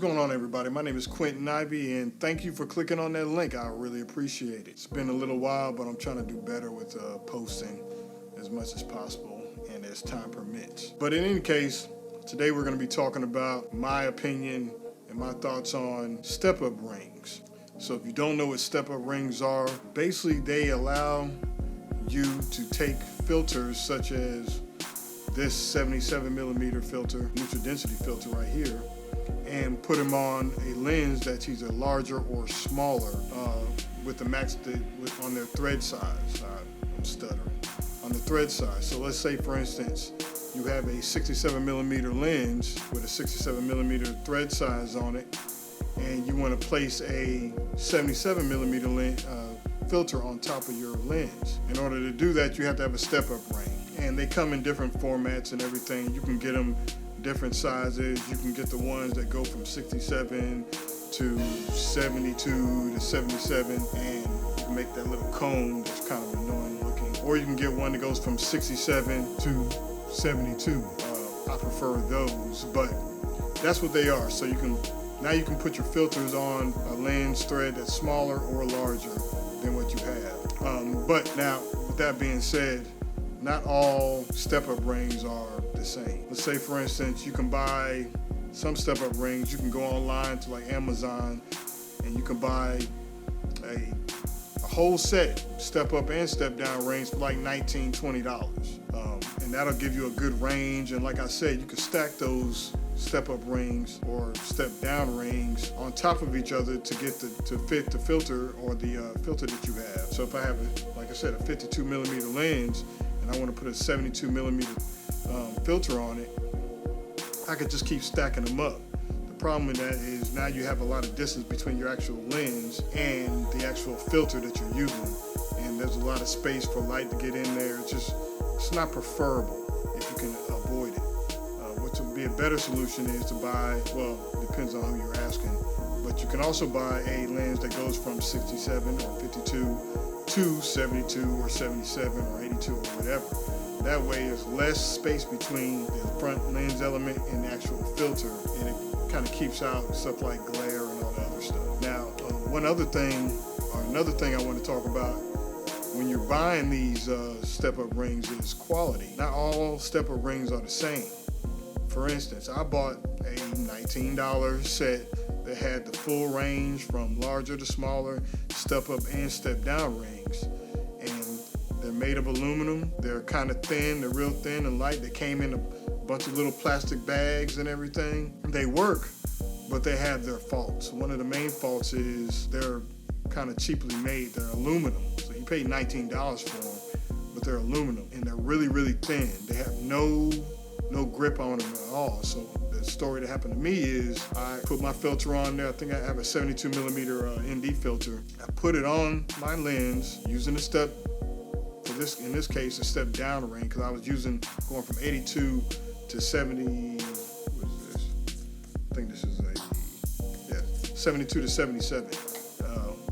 going on, everybody? My name is Quentin Ivy, and thank you for clicking on that link. I really appreciate it. It's been a little while, but I'm trying to do better with posting as much as possible and as time permits. But in any case, today we're going to be talking about my opinion and my thoughts on step-up rings. So if you don't know what step-up rings are, basically they allow you to take filters such as this 77mm filter, neutral density filter right here, and put them on a lens that's either larger or smaller with the max on their thread size. I'm stuttering. On the thread size. So let's say, for instance, you have a 67mm lens with a 67mm thread size on it, and you want to place a 77mm filter on top of your lens. In order to do that, you have to have a step-up ring. And they come in different formats and everything. You can get them different sizes. You can get the ones that go from 67 to 72 to 77, and you can make that little cone that's kind of annoying looking. Or you can get one that goes from 67 to 72. I prefer those, but that's what they are. So now you can put your filters on a lens thread that's smaller or larger than what you have. But now, with that being said, not all step-up rings are the same. Let's say, for instance, you can buy some step-up rings. You can go online to like Amazon, and you can buy a whole set, step-up and step-down rings for like $19, $20. And that'll give you a good range. And like I said, you can stack those step-up rings or step-down rings on top of each other to get to fit the filter or the filter that you have. So if I have, like I said, a 52mm lens, and I want to put a 72mm filter on it, I could just keep stacking them up. The problem with that is now you have a lot of distance between your actual lens and the actual filter that you're using, and there's a lot of space for light to get in there. It's not preferable if you can avoid it. What would be a better solution is to buy, well, it depends on who you're asking, but you can also buy a lens that goes from 67 or 52 to 72 or 77 or 82 or whatever. That way there's less space between the front lens element and the actual filter, and it kind of keeps out stuff like glare and all the other stuff. Now, another thing I want to talk about when you're buying these step-up rings is quality. Not all step-up rings are the same. For instance, I bought a $19 set that had the full range from larger to smaller step-up and step-down rings. And they're made of aluminum. They're kind of thin. They're real thin and light. They came in a bunch of little plastic bags and everything. They work, but they have their faults. One of the main faults is they're kind of cheaply made. They're aluminum. So you pay $19 for them, but they're aluminum. And they're really, really thin. They have no grip on them at all. So the story that happened to me is I put my filter on there. I think I have a 72mm ND filter. I put it on my lens using in this case, a step down ring, because I was going from 82 to 70, what is this? I think this is 72 to 77.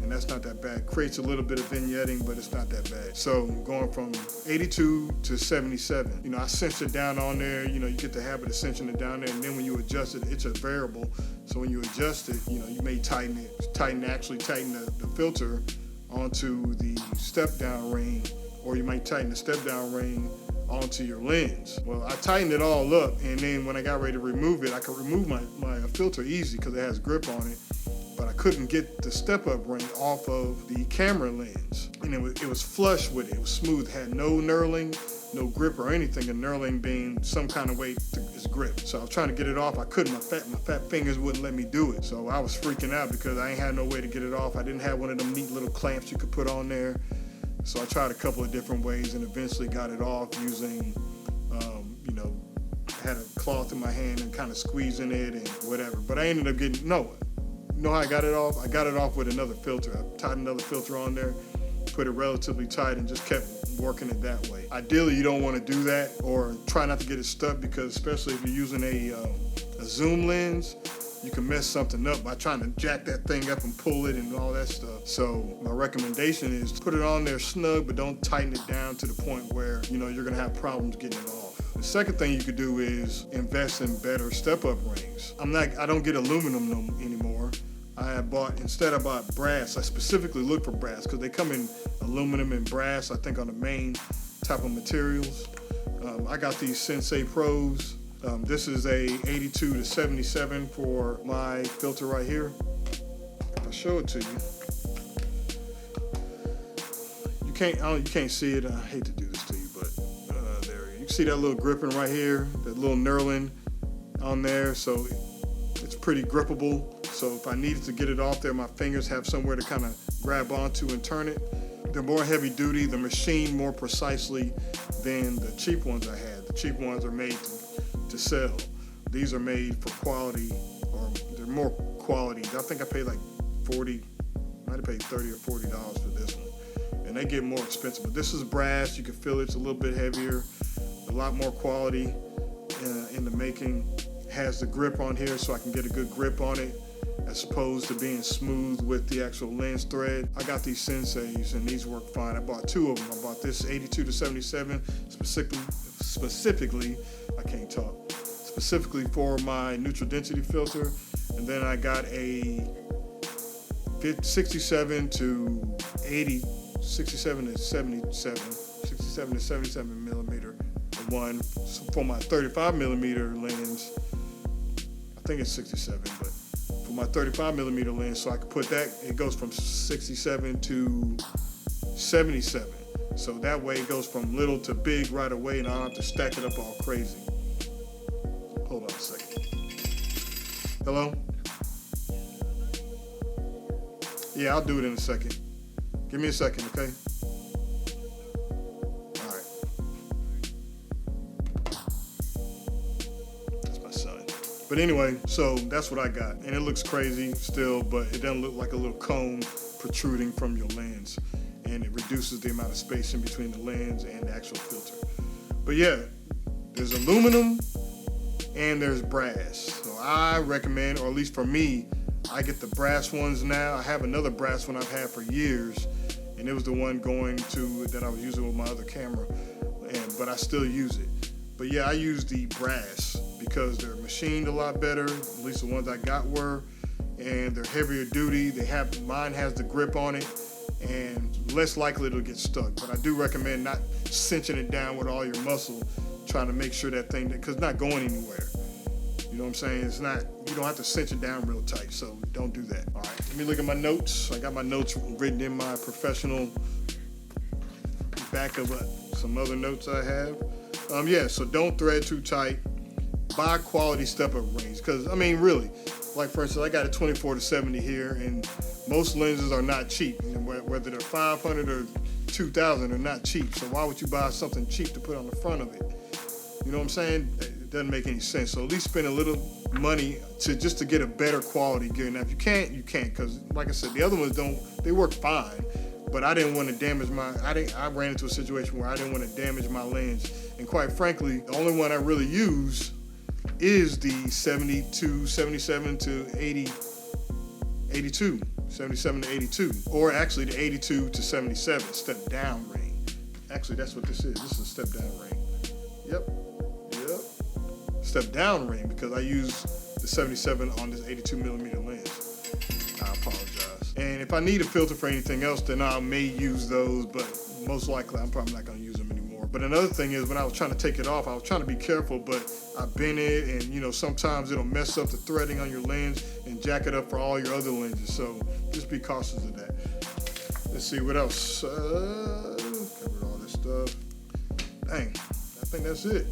And that's not that bad. Creates a little bit of vignetting, but it's not that bad. So going from 82 to 77, I cinch it down on there. You get the habit of cinching it down there, and then when you adjust it, it's a variable. So when you adjust it, you may tighten the filter onto the step down ring, or you might tighten the step down ring onto your lens. Well, I tightened it all up, and then when I got ready to remove it, I could remove my filter easy because it has grip on it. But I couldn't get the step-up ring off of the camera lens. And it was flush with it. It was smooth, had no knurling, no grip or anything, and knurling being some kind of way to its grip. So I was trying to get it off. I couldn't. My fat fingers wouldn't let me do it. So I was freaking out because I ain't had no way to get it off. I didn't have one of them neat little clamps you could put on there. So I tried a couple of different ways and eventually got it off using, I had a cloth in my hand and kind of squeezing it and whatever. But I ended up getting, you know how I got it off? I got it off with another filter. I tied another filter on there, put it relatively tight, and just kept working it that way. Ideally, you don't want to do that, or try not to get it stuck, because especially if you're using a zoom lens, you can mess something up by trying to jack that thing up and pull it and all that stuff. So my recommendation is to put it on there snug, but don't tighten it down to the point where you're gonna have problems getting it off. The second thing you could do is invest in better step-up rings. I don't get aluminum anymore. I bought brass. I specifically look for brass because they come in aluminum and brass, I think, on the main type of materials. I got these Sensei Pros. This is a 82 to 77 for my filter right here. I'll show it to you. You can't see it. I hate to do this to you, but there you can see that little gripping right here, that little knurling on there. So it's pretty grippable. So if I needed to get it off there, my fingers have somewhere to kind of grab onto and turn it. They're more heavy duty. They're machined more precisely than the cheap ones I had. The cheap ones are made to sell. These are made for quality, or they're more quality. I think I paid like 40, might have paid $30 or $40 for this one. And they get more expensive. But this is brass. You can feel it's a little bit heavier, a lot more quality in the making. It has the grip on here so I can get a good grip on it, as opposed to being smooth with the actual lens thread. I got these Senseis and these work fine. I bought two of them. I bought this 82 to 77 specifically, I can't talk, specifically for my neutral density filter. And then I got a 67 to 77 millimeter one for my 35 millimeter lens. I think it's 67, but for my 35 millimeter lens, so I could put that, it goes from 67 to 77. So that way it goes from little to big right away, and I don't have to stack it up all crazy. Hold on a second. Hello? Yeah, I'll do it in a second. Give me a second, okay? All right. That's my son. But anyway, so that's what I got. And it looks crazy still, but it doesn't look like a little cone protruding from your lens. And it reduces the amount of space in between the lens and the actual filter. But yeah, there's aluminum and there's brass. So I recommend, or at least for me, I get the brass ones now. I have another brass one I've had for years, and it was the one that I was using with my other camera, but I still use it. But yeah, I use the brass because they're machined a lot better, at least the ones I got were, and they're heavier duty. Mine has the grip on it, and less likely it'll get stuck. But I do recommend not cinching it down with all your muscle, trying to make sure that thing, because it's not going anywhere. You know what I'm saying? It's not, you don't have to cinch it down real tight, so don't do that. All right, let me look at my notes. I got my notes written in my professional back of some other notes I have. Yeah, so don't thread too tight. Buy quality step-up rings, because, I mean, really, like for instance, I got a 24 to 70 here, and most lenses are not cheap. And whether they're 500 or 2,000, they're not cheap. So why would you buy something cheap to put on the front of it? You know what I'm saying? It doesn't make any sense. So at least spend a little money just to get a better quality gear. Now, if you can't, you can't, because like I said, the other ones they work fine, but I didn't want to damage I ran into a situation where I didn't want to damage my lens. And quite frankly, the only one I really use is the 77 to 82, 77 to 82, or actually the 82 to 77 step down ring. Actually, that's what this is. This is a step down ring. Yep. Step down ring, because I use the 77 on this 82 millimeter lens. I apologize. And if I need a filter for anything else, then I may use those, but most likely I'm probably not going to use them anymore. But another thing is, when I was trying to take it off, I was trying to be careful, but I bent it, and you know, sometimes it'll mess up the threading on your lens and jack it up for all your other lenses. So just be cautious of that. Let's see what else. Covered all this stuff. Dang, I think that's it.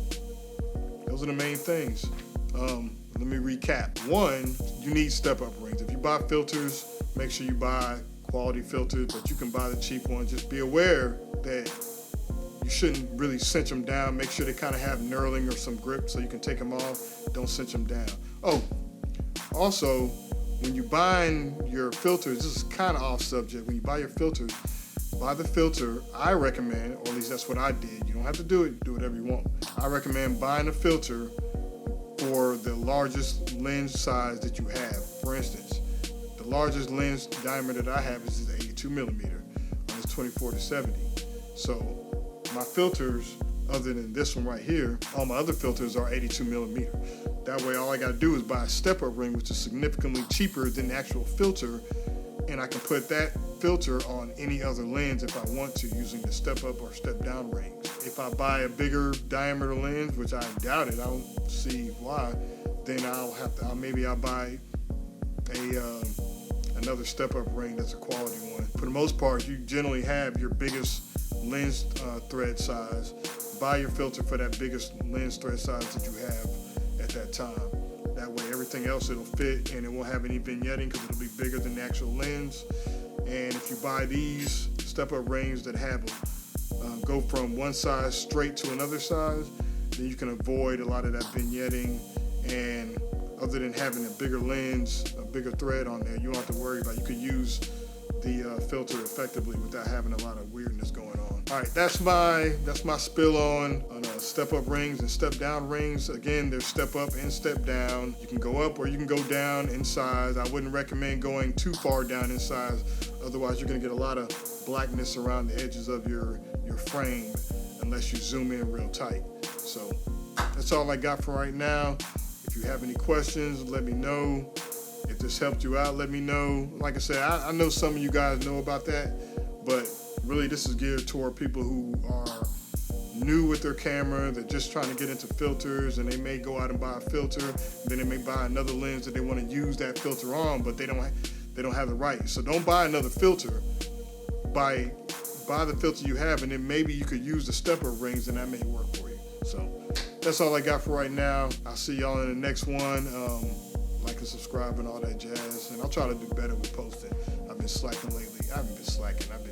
Those are the main things. Let me recap. One, you need step-up rings. If you buy filters, make sure you buy quality filters, but you can buy the cheap ones. Just be aware that you shouldn't really cinch them down. Make sure they kind of have knurling or some grip so you can take them off. Don't cinch them down. Oh, also, when you buy your filters, this is kind of off subject. When you buy your filters, buy the filter. I recommend, or at least that's what I did. You don't have to do it. Do whatever you want. I recommend buying a filter for the largest lens size that you have. For instance, the largest lens diameter that I have is the 82 millimeter on this 24 to 70. So my filters, other than this one right here, all my other filters are 82mm. That way all I gotta do is buy a step-up ring, which is significantly cheaper than the actual filter, and I can put that filter on any other lens if I want to, using the step-up or step-down rings. If I buy a bigger diameter lens, which I doubt it, I don't see why, then maybe I'll buy another step-up ring that's a quality one. For the most part, you generally have your biggest lens thread size. Buy your filter for that biggest lens thread size that you have at that time. That way everything else it'll fit and it won't have any vignetting because it'll be bigger than the actual lens. And if you buy these step-up rings that have go from one size straight to another size, then you can avoid a lot of that vignetting, and other than having a bigger lens, a bigger thread on there, you don't have to worry about it. You can use the filter effectively without having a lot of weirdness going on. All right, that's my spill on step-up rings and step-down rings. Again, there's step-up and step-down. You can go up or you can go down in size. I wouldn't recommend going too far down in size, otherwise you're gonna get a lot of blackness around the edges of your frame unless you zoom in real tight. So that's all I got for right now. If you have any questions, let me know. If this helped you out, let me know. Like I said, I know some of you guys know about that, but really this is geared toward people who are new with their camera. They're just trying to get into filters, and they may go out and buy a filter, then they may buy another lens that they want to use that filter on, but they don't have the right. So don't buy another filter. Buy the filter you have, and then maybe you could use the step-up rings, and that may work for you. So that's all I got for right now. I'll see y'all in the next one. Like and subscribe and all that jazz, and I'll try to do better with posting. I've been slacking lately. I haven't been slacking. I've been